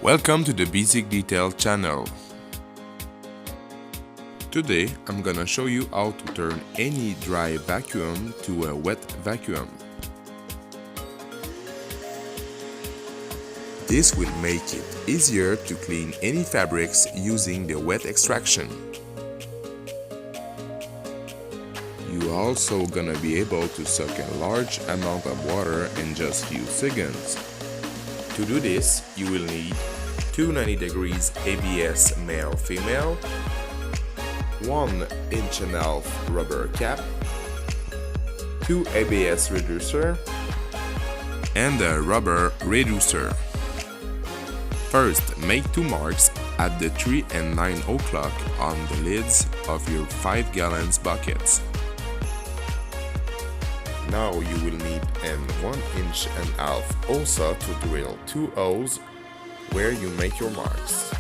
Welcome to the Basic Detail channel. Today I'm gonna show you how to turn any dry vacuum to a wet vacuum. This will make it easier to clean any fabrics using the wet extraction. You're also gonna be able to suck a large amount of water in just few seconds. To do this, you will need 290 degrees ABS male-female, 1 inch and a half rubber cap, 2 ABS reducer, and a rubber reducer. First, make 2 marks at the 3 and 9 o'clock on the lids of your 5 gallons buckets. Now you will need an 1 inch and a half hole saw to drill 2 holes where you make your marks.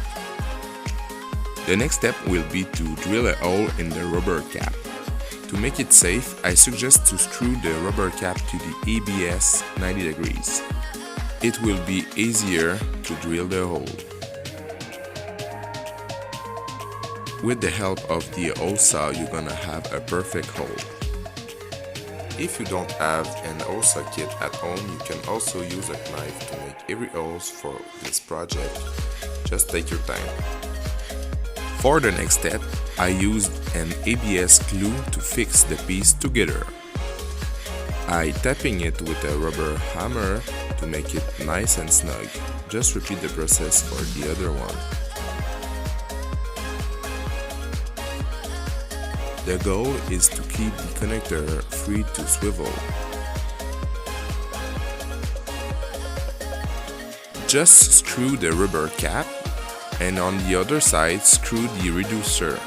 The next step will be to drill a hole in the rubber cap. To make it safe, I suggest to screw the rubber cap to the ABS 90 degrees. It will be easier to drill the hole. With the help of the hole saw, you're gonna have a perfect hole. If you don't have an hole saw kit at home, you can also use a knife to make every hole for this project. Just take your time. For the next step, I used an ABS glue to fix the piece together. I tapping it with a rubber hammer to make it nice and snug. Just repeat the process for the other one. The goal is to keep the connector free to swivel. Just screw the rubber cap and on the other side screw the reducer.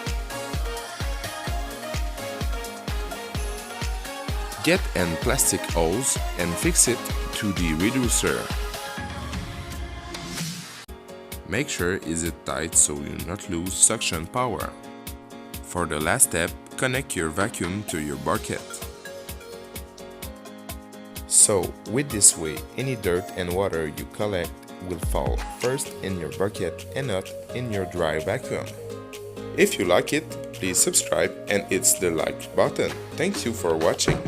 Get an plastic hose and fix it to the reducer. Make sure is it tight so you not lose suction power. For the last step, connect your vacuum to your bucket. So, with this way, any dirt and water you collect will fall first in your bucket and not in your dry vacuum. If you like it, please subscribe and hit the like button. Thank you for watching.